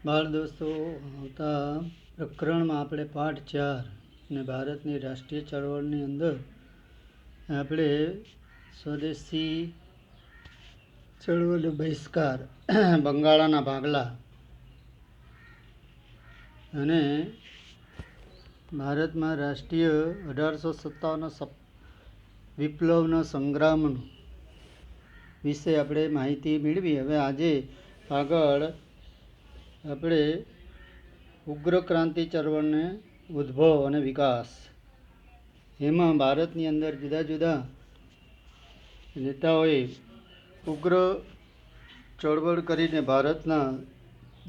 બાળ દોસ્તો, આવતા પ્રકરણમાં આપણે પાઠ 4 અને ભારતની રાષ્ટ્રીય ચળવળની અંદર આપણે સ્વદેશી ચળવળનો બહિષ્કાર, બંગાળાના ભાગલા અને ભારતમાં રાષ્ટ્રીય 1857 વિપ્લવનો સંગ્રામ વિશે આપણે માહિતી મેળવી. હવે આજે આગળ આપણે ઉગ્ર ક્રાંતિ ચળવળને ઉદ્ભવ અને વિકાસ, એમાં ભારતની અંદર જુદા જુદા નેતાઓએ ઉગ્ર ચળવળ કરીને ભારતના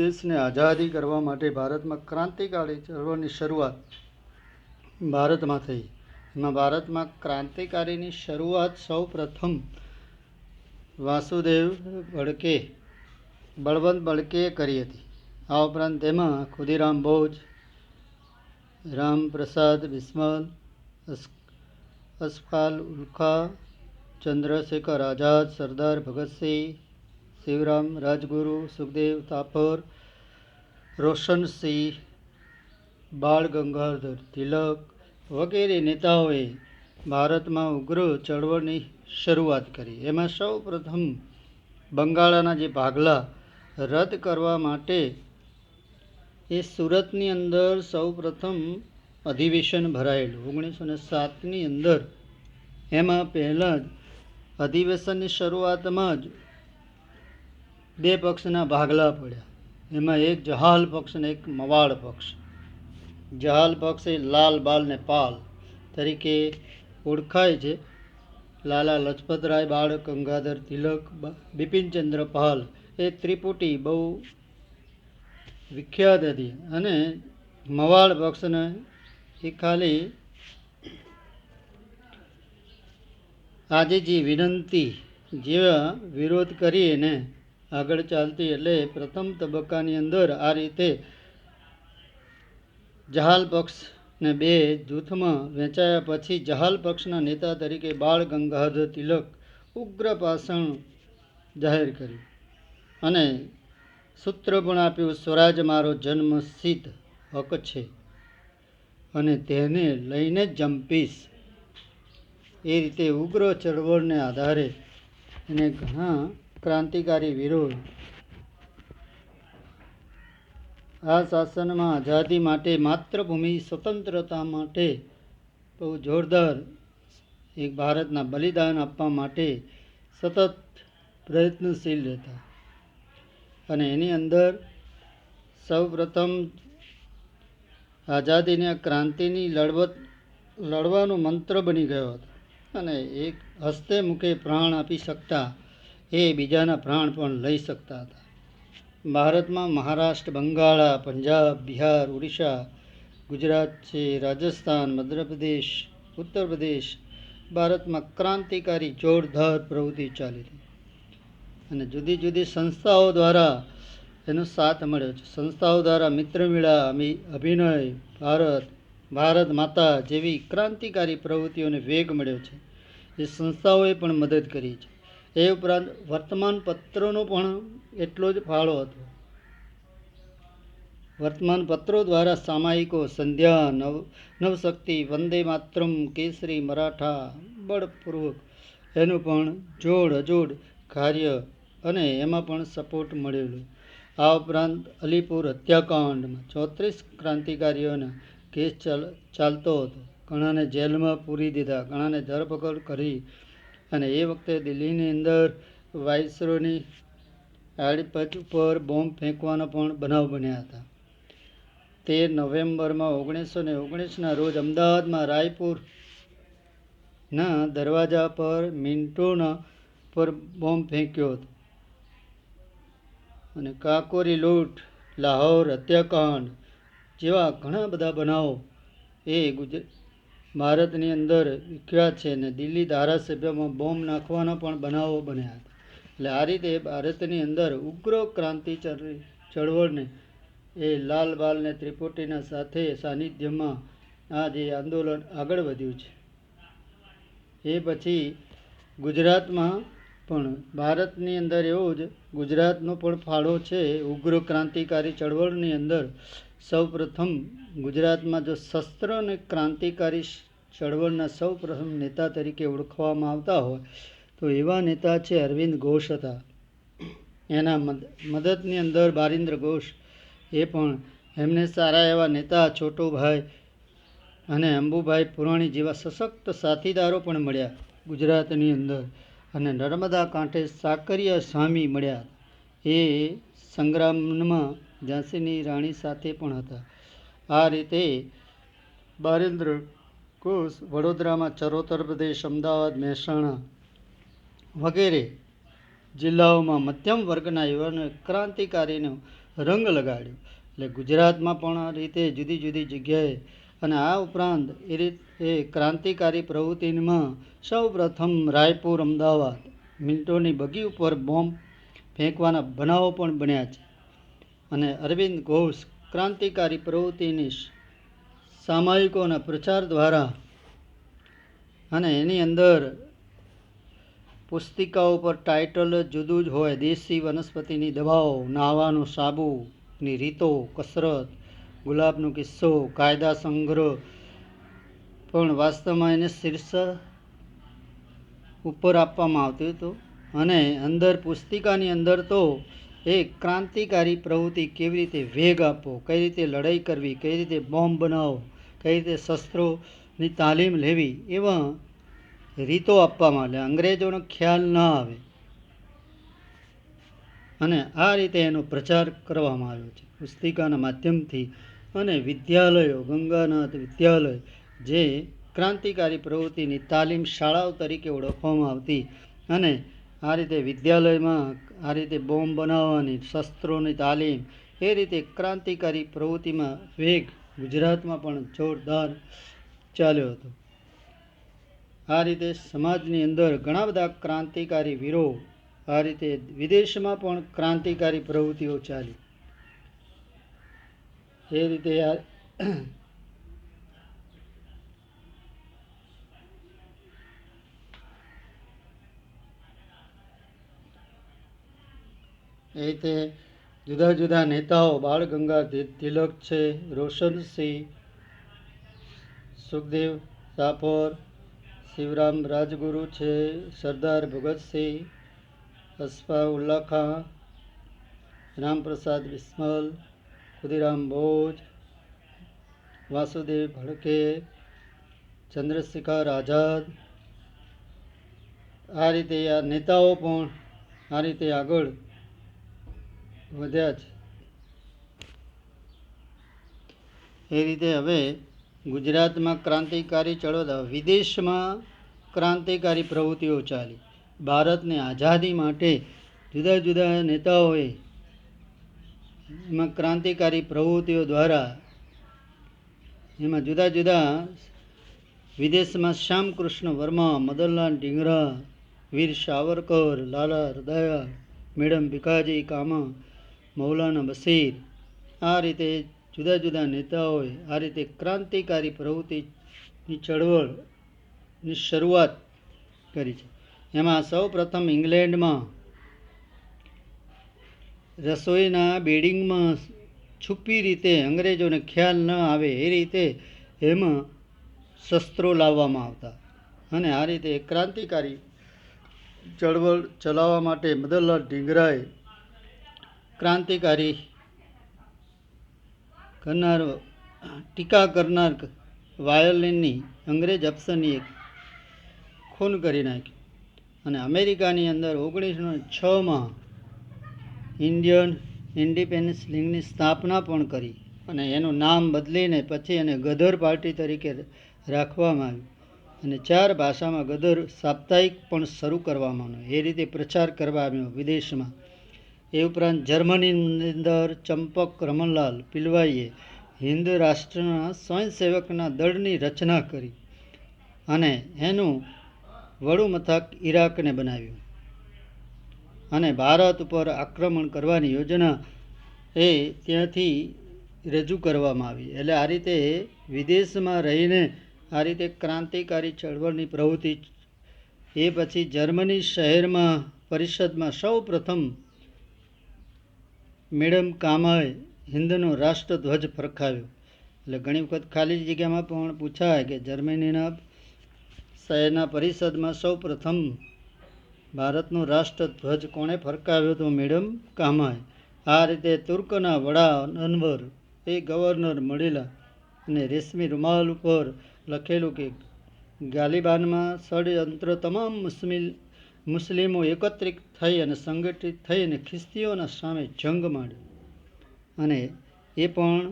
દેશને આઝાદી કરવા માટે ભારતમાં ક્રાંતિકારી ચળવળની શરૂઆત ભારતમાં થઈ. એમાં ભારતમાં ક્રાંતિકારીની શરૂઆત સૌ પ્રથમ વાસુદેવ બળકે, બળવંત બળકેએ કરી હતી. આ ઉપરાંત તેમાં ખુદીરામ બોઝ, રામપ્રસાદ બિસ્મલ, અશફાક ઉલ્લા, ચંદ્રશેખર આઝાદ, સરદાર ભગતસિંહ, શિવરામ રાજગુરુ, સુખદેવ થાપર, રોશનસિંહ, બાળ ગંગાધર તિલક વગેરે નેતાઓએ ભારતમાં ઉગ્ર ચળવળની શરૂઆત કરી. એમાં સૌ પ્રથમ બંગાળાના જે ભાગલા રદ કરવા માટે એ સુરતની અંદર સૌ પ્રથમ અધિવેશન ભરાયેલું 1907ની અંદર. એમાં પહેલાં જ અધિવેશનની શરૂઆતમાં જ બે પક્ષના ભાગલા પડ્યા. એમાં એક જહાલ પક્ષ અને એક મવાડ પક્ષ. જહાલ પક્ષ એ લાલ બાલ ને પાલ તરીકે ઓળખાય છે. લાલા લજપતરાય, બાળ ગંગાધર તિલક, બિપિનચંદ્ર પાલ એ ત્રિપુટી બહુ વિખ્યાત હતી. અને મવાડ પક્ષને એ ખાલી આજીજી વિનંતી જેવા વિરોધ કરીને આગળ ચાલતી. એટલે પ્રથમ તબક્કાની અંદર આ રીતે જહાલ પક્ષને બે જૂથમાં વહેંચાયા પછી જહાલ પક્ષના નેતા તરીકે બાળ ગંગાધર તિલક ઉગ્ર ભાષણ જાહેર કર્યું અને સૂત્ર પણ આપ્યું, સ્વરાજ મારો જન્મસિદ્ધ હક છે અને તેને લઈને જંપીશ. એ રીતે ઉગ્ર ચળવળને આધારે એને ઘણા ક્રાંતિકારી વિરોધ આ શાસનમાં આઝાદી માટે, માતૃભૂમિ સ્વતંત્રતા માટે બહુ જોરદાર એક ભારતના બલિદાન આપવા માટે સતત પ્રયત્નશીલ રહેતા. અને એની અંદર સૌ પ્રથમ આઝાદીની ક્રાંતિની લડવાનો મંત્ર બની ગયો હતો. અને એક હસ્તે મુખે પ્રાણ આપી શકતા એ બીજાના પ્રાણ પણ લઈ શકતા હતા. ભારતમાં મહારાષ્ટ્ર, બંગાળા, પંજાબ, બિહાર, ઓડિશા, ગુજરાત છે, રાજસ્થાન, મધ્યપ્રદેશ, ઉત્તર પ્રદેશ, ભારતમાં ક્રાંતિકારી જોરદાર પ્રવૃત્તિ ચાલી હતી. અને જુદી જુદી સંસ્થાઓ દ્વારા એનો સાથ મળ્યો છે. સંસ્થાઓ દ્વારા મિત્ર મેળા, અભિનય ભારત, ભારત માતા જેવી ક્રાંતિકારી પ્રવૃત્તિઓને વેગ મળ્યો છે. એ સંસ્થાઓએ પણ મદદ કરી છે. એ ઉપરાંત વર્તમાન પત્રોનો પણ એટલો જ ફાળો હતો. વર્તમાન પત્રો દ્વારા સામાયિકો સંધ્યા, નવશક્તિ, વંદે માતરમ, કેસરી, મરાઠા બળપૂર્વક એનું પણ જોડ અજોડ કાર્ય અને એમાં પણ સપોર્ટ મળેલું. આ ઉપરાંત અલીપુર હત્યાકાંડમાં 34 ક્રાંતિકારીઓના કેસ ચાલતો હતો. ઘણાને જેલમાં પૂરી દીધા, ઘણાને ધરપકડ કરી. અને એ વખતે દિલ્હીની અંદર વાઇસરોયની આડપદ ઉપર બોમ્બ ફેંકવાના પણ બનાવ બન્યા હતા. 13 નવેમ્બરમાં 1919ના રોજ અમદાવાદમાં રાયપુરના દરવાજા પર મિન્ટોના પર બોમ્બ ફેંક્યો હતો. અને કાકોરી લૂંટ, લાહોર હત્યાકાંડ જેવા ઘણા બધા બનાવો એ ભારતની અંદર વિખ્યાત છે. અને દિલ્હી ધારાસભ્યમાં બોમ્બ નાખવાના પણ બનાવો બન્યા હતા. એટલે આ રીતે ભારતની અંદર ઉગ્ર ક્રાંતિ ચળવળને એ લાલ બાલ ને ત્રિપુટીના સાથે સાનિધ્યમાં આ જે આંદોલન આગળ વધ્યું છે. એ પછી ગુજરાતમાં પણ ભારતની અંદર એવું જ ગુજરાતનો પણ ફાળો છે. ઉગ્ર ક્રાંતિકારી ચળવળની અંદર સૌપ્રથમ ગુજરાતમાં જો શસ્ત્ર અને ક્રાંતિકારી ચળવળના સૌપ્રથમ નેતા તરીકે ઓળખવામાં આવતા હોય તો એવા નેતા છે અરવિંદ ઘોષ હતા. એના મદદની અંદર બારિન્દ્ર ઘોષ, એ પણ એમને સારા એવા નેતા છોટુભાઈ અને અંબુભાઈ પુરાણી જેવા સશક્ત સાથીદારો પણ મળ્યા ગુજરાતની અંદર. અને નર્મદા કાંઠે સાકરિયા સ્વામી મળ્યા, એ સંગ્રામમાં ઝાંસીની રાણી સાથે પણ હતા. આ રીતે બારિન્દ્ર ઘોષ વડોદરામાં ચરોતર પ્રદેશ, અમદાવાદ, મહેસાણા વગેરે જિલ્લાઓમાં મધ્યમ વર્ગના યુવાનોએ ક્રાંતિકારીનો રંગ લગાડ્યો. એટલે ગુજરાતમાં પણ આ રીતે જુદી જુદી જગ્યાએ અને આ ઉપરાંત એ ક્રાંતિકારી પ્રવૃત્તિમાં સૌ પ્રથમ રાયપુર, અમદાવાદ મિન્ટોની બગી ઉપર બોમ્બ ફેંકવાના બનાવો પણ બન્યા છે. અને અરવિંદ ઘોષ ક્રાંતિકારી પ્રવૃત્તિની સામયિકોના પ્રચાર દ્વારા અને એની અંદર પુસ્તિકાઓ પર ટાઇટલ જુદું જ હોય. દેશી વનસ્પતિની દવાઓ, નાહવાનો સાબુની રીતો, કસરત, ગુલાબનો કિસ્સો, કાયદા સંગ્રહ, પણ વાસ્તવમાં એને શીર્ષક ઉપર આપવામાં આવતું હતું. અને અંદર પુસ્તિકાની અંદર તો એ ક્રાંતિકારી પ્રવૃત્તિ કેવી રીતે વેગ આપવો, કઈ રીતે લડાઈ કરવી, કઈ રીતે બોમ્બ બનાવો, કઈ રીતે શસ્ત્રોની તાલીમ લેવી, એવા રીતો આપવામાં આવે, અંગ્રેજોનો ખ્યાલ ન આવે. અને આ રીતે એનો પ્રચાર કરવામાં આવ્યો છે પુસ્તિકાના માધ્યમથી. અને વિદ્યાલયો, ગંગાનાથ વિદ્યાલય, જે ક્રાંતિકારી પ્રવૃત્તિની તાલીમ શાળાઓ તરીકે ઓળખવામાં આવતી, અને આ રીતે વિદ્યાલયમાં આ રીતે બોમ્બ બનાવવાની, શસ્ત્રોની તાલીમ, એ રીતે ક્રાંતિકારી પ્રવૃત્તિમાં વેગ ગુજરાતમાં પણ જોરદાર ચાલ્યો હતો. આ રીતે સમાજની અંદર ઘણા બધા ક્રાંતિકારી વીરો, આ રીતે વિદેશમાં પણ ક્રાંતિકારી પ્રવૃત્તિઓ ચાલી. એ રીતે જુદા જુદા નેતાઓ, બાળ ગંગાધર તિલક છે, રોશનસિંહ, સુખદેવ સાપર, શિવરામ રાજગુરુ છે, સરદાર ભગતસિંહ, અશફાઉલ્લા ખાન, રામપ્રસાદ બિસ્મલ, ખુદીરામ બોઝ, વાસુદેવ ફડકે, ચંદ્રશેખર આઝાદ, આ રીતે આ નેતાઓ પણ આ રીતે આગળ વધ્યા છે. એ રીતે હવે ગુજરાતમાં ક્રાંતિકારી ચળવળ, વિદેશમાં ક્રાંતિકારી પ્રવૃત્તિઓ ચાલી. ભારતને આઝાદી માટે જુદા જુદા નેતાઓએ એમાં ક્રાંતિકારી પ્રવૃત્તિઓ દ્વારા એમાં જુદા જુદા વિદેશમાં શ્યામકૃષ્ણ વર્મા, મદનલાલ ઢીંગરા, વીર સાવરકર, લાલા હરદયાલ, મેડમ ભીખાજી કામા, મૌલાના બશીર, આ રીતે જુદા જુદા નેતાઓએ આ રીતે ક્રાંતિકારી પ્રવૃત્તિની ચળવળની શરૂઆત કરી છે. એમાં સૌ પ્રથમ ઇંગ્લેન્ડમાં રસોઈના બેડિંગમાં છુપી રીતે અંગ્રેજોને ખ્યાલ ન આવે એ રીતે એમાં શસ્ત્રો લાવવામાં આવતા. અને આ રીતે ક્રાંતિકારી ચળવળ ચલાવવા માટે મદનલાલ ઢીંગરાએ ક્રાંતિકારી કરનાર, ટીકા કરનાર વાયોલિનની અંગ્રેજ અફસરની એક ખૂન કરી નાખ્યું. અને અમેરિકાની અંદર 1906માં ઇન્ડિયન ઇન્ડિપેન્ડન્સ લીગની સ્થાપના પણ કરી. અને એનું નામ બદલીને પછી એને ગદર પાર્ટી તરીકે રાખવામાં આવ્યું. અને 4 ભાષામાં ગદર સાપ્તાહિક પણ શરૂ કરવામાં આવ્યો. એ રીતે પ્રચાર કરવા આવ્યો વિદેશમાં. એ ઉપરાંત જર્મનીની અંદર ચંપક રમણલાલ પિલવાઈએ હિન્દ રાષ્ટ્રના સ્વયંસેવકના દળની રચના કરી અને એનું વડું મથક ઈરાકને બનાવ્યું. અને ભારત ઉપર આક્રમણ કરવાની યોજના એ ત્યાંથી રજૂ કરવામાં આવી. એટલે આ રીતે વિદેશમાં રહીને આ રીતે ક્રાંતિકારી ચળવળની પ્રવૃત્તિ એ પછી જર્મની શહેરમાં પરિષદમાં સૌ પ્રથમ મેડમ કામાએ હિન્દનો રાષ્ટ્રધ્વજ ફરકાવ્યો. એટલે ઘણી વખત ખાલી જગ્યામાં પણ પૂછાય કે જર્મનીના શહેરના પરિષદમાં સૌ પ્રથમ ભારતનો રાષ્ટ્રધ્વજ કોણે ફરકાવ્યો? તો મેડમ કામાએ. આ રીતે તુર્કના વડા અનવર એ ગવર્નર મળેલા અને રેશમી રૂમાલ ઉપર લખેલું કે ગાલિબાનમાં ષડયંત્ર તમામ મુસ્લિમો એકત્રિત થઈ અને સંગઠિત થઈ અને ખ્રિસ્તીઓના સામે જંગ માંડ્યો અને એ પણ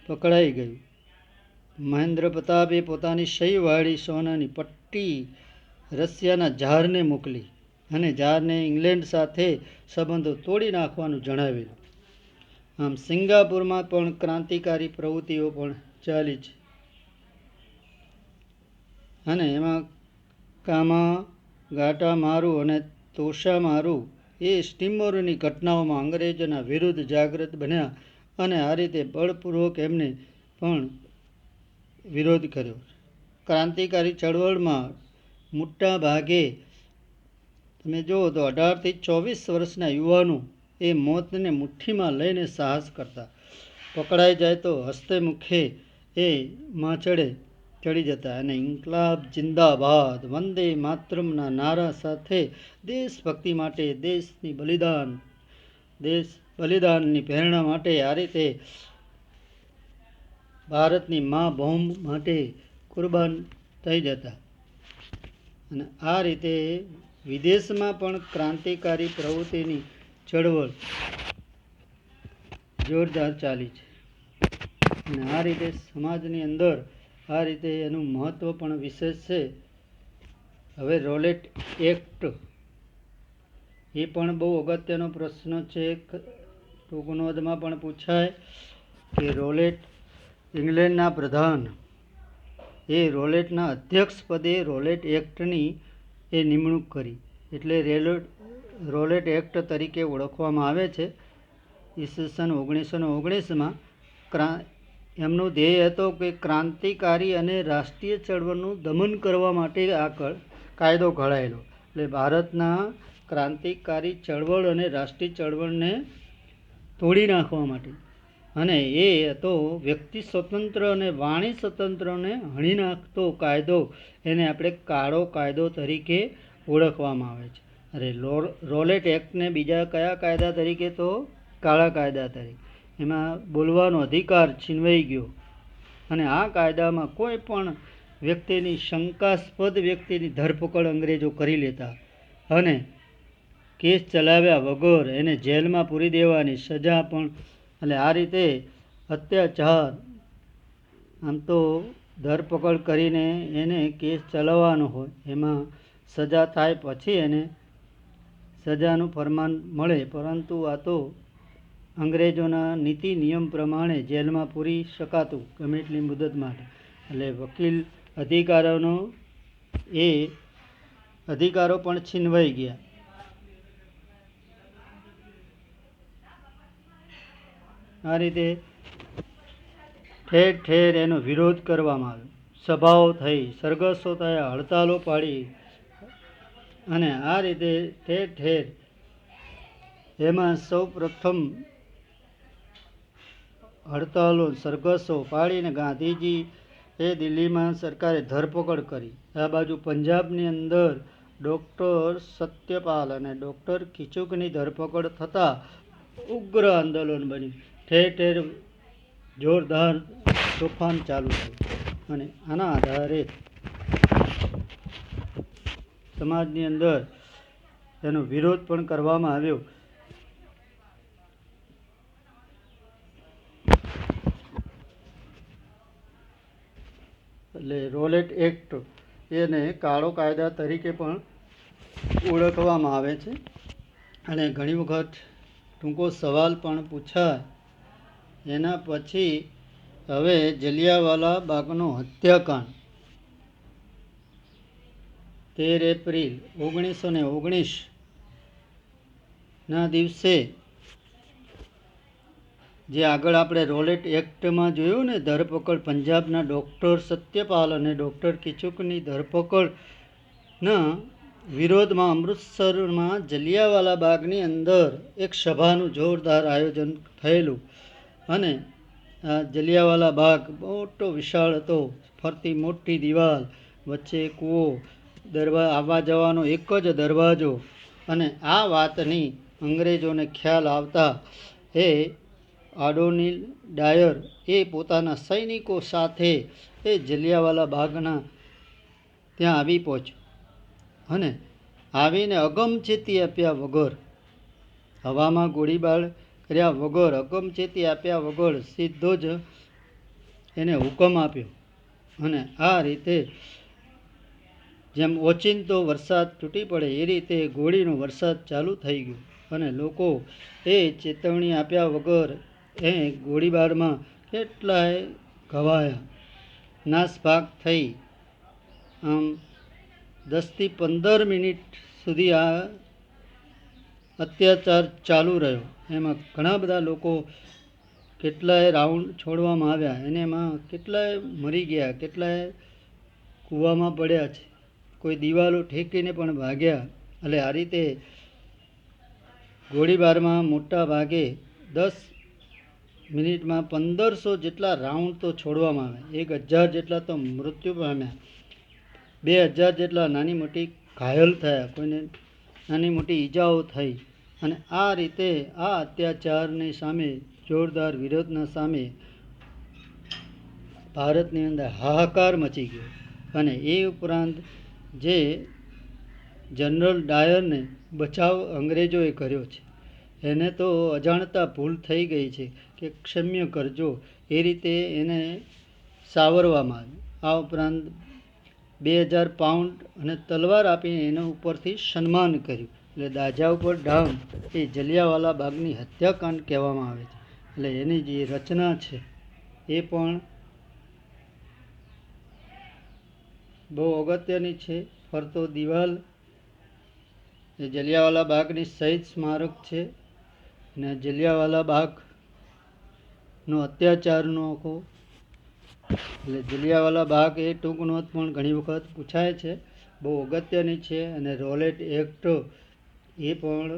પકડાઈ ગયું. મહેન્દ્ર પ્રતાપે પોતાની સહીવાળી સોનાની પટ્ટી રશિયાના ઝારને મોકલી અને ઝારને ઇંગ્લેન્ડ સાથે સંબંધો તોડી નાખવાનું જણાવેલું. આમ સિંગાપુરમાં પણ ક્રાંતિકારી પ્રવૃત્તિઓ પણ ચાલી છે અને એમાં કામા ગાટા મારુ અને તોશા મારુ એ સ્ટીમરોની ઘટનાઓમાં અંગ્રેજોના વિરુદ્ધ જાગૃત બન્યા અને આ રીતે બળપૂર્વક એમને પણ વિરોધ કર્યો. ક્રાંતિકારી ચળવળમાં મોટા ભાગે તમે જુઓ તો 18 થી 24 વર્ષના યુવાનો એ મોતને મુઠ્ઠીમાં લઈને સાહસ કરતા. પકડાઈ જાય તો હસ્તે મુખે એ માચડે ચડી જતા અને ઇન્કલાબ જિંદાબાદ વંદે માતરમના નારા સાથે દેશભક્તિ માટે દેશ બલિદાનની પ્રેરણા માટે આ રીતે ભારતની મા ભૌમ માટે કુરબાન થઈ જતા. અને આ રીતે વિદેશમાં પણ ક્રાંતિકારી પ્રવૃત્તિની ચળવળ જોરદાર ચાલી છે અને આ રીતે સમાજની અંદર આ રીતે એનું મહત્ત્વ પણ વિશેષ છે. હવે રોલેટ એક્ટ એ પણ બહુ અગત્યનો પ્રશ્ન છે. ટૂંકનોંધમાં પણ પૂછાય કે રોલેટ ઇંગ્લેન્ડના પ્રધાન એ રોલેટના અધ્યક્ષ પદે રોલેટ એક્ટની એ નિમણૂક કરી એટલે રોલેટ એક્ટ તરીકે ઓળખવામાં આવે છે. ઈસવીસન 1919માં એમનો ધ્યેય હતો કે ક્રાંતિકારી અને રાષ્ટ્રીય ચળવળનું દમન કરવા માટે આ કાયદો ઘડાયેલો. એટલે ભારતના ક્રાંતિકારી ચળવળ અને રાષ્ટ્રીય ચળવળને તોડી નાખવા માટે અને એ હતો વ્યક્તિ સ્વતંત્ર અને વાણી સ્વતંત્રને હણી નાખતો કાયદો. એને આપણે કાળો કાયદો તરીકે ઓળખવામાં આવે છે. અરે રોલેટ એક્ટને બીજા કયા કાયદા તરીકે? તો કાળા કાયદા તરીકે. એમાં બોલવાનો અધિકાર છીનવાઈ ગયો અને આ કાયદામાં કોઈ પણ વ્યક્તિની શંકાસ્પદ વ્યક્તિની ધરપકડ અંગ્રેજો કરી લેતા અને કેસ ચલાવ્યા વગર એને જેલમાં પૂરી દેવાની સજા પણ. એટલે આ રીતે અત્યાચાર આમ તો ધરપકડ કરીને એને કેસ ચલાવવાનો હોય એમાં સજા થાય પછી એને સજાનું ફરમાન મળે. પરંતુ આ તો અંગ્રેજોના નીતિ નિયમ પ્રમાણે જેલમાં પૂરી શકાતું ગમે એટલી મુદત માટે. એટલે વકીલ અધિકારો પણ છીનવાઈ ગયા. આ રીતે ઠેર ઠેર એનો વિરોધ કરવામાં આવ્યો. સભાઓ થઈ, સરઘસો થયા, હડતાલો પાડી અને આ રીતે ઠેર ઠેર એમાં સૌ પ્રથમ હડતાલો સરઘસો પાડીને ગાંધીજી એ દિલ્હીમાં સરકારે ધરપકડ કરી. આ બાજુ પંજાબની અંદર ડૉક્ટર સત્યપાલ અને ડૉક્ટર કિચુકની ધરપકડ થતાં ઉગ્ર આંદોલન બન્યું. ઠેર ઠેર જોરદાર તોફાન ચાલુ થયું અને આના આધારે સમાજની અંદર એનો વિરોધ પણ કરવામાં આવ્યો. એટલે રોલેટ એક્ટ એને કાળો કાયદા તરીકે પણ ઓળખવામાં આવે છે. અને ઘણી વખત ટૂંકો સવાલ પણ પૂછાય. એના પછી હવે જલિયાવાલા બાગનો હત્યાકાંડ 13 એપ્રિલ 1919ના દિવસે જે આગળ આપણે રોલેટ એક્ટમાં જોયું ને ધરપકડ પંજાબના ડૉક્ટર સત્યપાલ અને ડૉક્ટર કિચુકની ધરપકડના વિરોધમાં અમૃતસરમાં જલિયાવાલા બાગની અંદર એક સભાનું જોરદાર આયોજન થયેલું અને આ જલિયાવાલા બાગ મોટો વિશાળ હતો. ફરતી મોટી દિવાલ, વચ્ચે કૂવો, આવવા જવાનો એક જ દરવાજો. અને આ વાતની અંગ્રેજોને ખ્યાલ આવતા એ આડોનીલ ડાયર એ પોતાના સૈનિકો સાથે એ જલિયાવાલા બાગના ત્યાં આવી પહોંચ્યો અને આવીને અગમચેતી આપ્યા વગર, હવામાં ગોળીબાર કર્યા વગર, અગમચેતી આપ્યા વગર સીધો જ એને હુકમ આપ્યો. અને આ રીતે જેમ ઓચિંતો વરસાદ તૂટી પડે એ રીતે ગોળીનો વરસાદ ચાલુ થઈ ગયો અને લોકો એ ચેતવણી આપ્યા વગર એ ગોળીબારમાં કેટલાય ઘવાયા, નાસભાગ થઈ. આમ 10 થી 15 મિનિટ સુધી આ અત્યાચાર ચાલુ રહ્યો. એમાં ઘણા બધા લોકો, કેટલાય રાઉન્ડ છોડવામાં આવ્યા અને એમાં કેટલાય મરી ગયા, કેટલાય કૂવામાં પડ્યા છે, કોઈ દિવાલો ઠેકીને પણ ભાગ્યા. એટલે આ રીતે ગોળીબારમાં મોટા ભાગે 10 મિનિટમાં 1500 જેટલા રાઉન્ડ તો છોડવામાં આવ્યા. 1000 જેટલા તો મૃત્યુ પામ્યા, 2000 જેટલા નાની મોટી ઘાયલ થયા, કોઈને નાની મોટી ઈજાઓ થઈ. અને આ રીતે આ અત્યાચારની સામે, જોરદાર વિરોધના સામે ભારતની અંદર હાહાકાર મચી ગયો. અને એ ઉપરાંત જે જનરલ ડાયરને બચાવ અંગ્રેજોએ કર્યો છે એને તો અજાણતા ભૂલ થઈ ગઈ છે કે ક્ષમ્ય કરજો, એ રીતે એને સાવરવામાં આવ્યું. આ ઉપરાંત 2000 પાઉન્ડ અને તલવાર આપીને એના ઉપરથી સન્માન કર્યું. એટલે દાજા ઉપર ડામ એ જલિયાવાલા બાગની હત્યાકાંડ કહેવામાં આવે છે. એટલે એની જે રચના છે એ પણ બહુ અગત્યની છે. ફરતો દિવાલ એ જલિયાવાલા બાગની શહીદ સ્મારક છે. અને જલિયાવાલા બાગનો અત્યાચારનો આખો, એટલે જલિયાવાલા બાગ એ ટૂંક નોંધ પણ ઘણી વખત પૂછાય છે, બહુ અગત્યની છે. અને રોલેટ એક્ટ એ પણ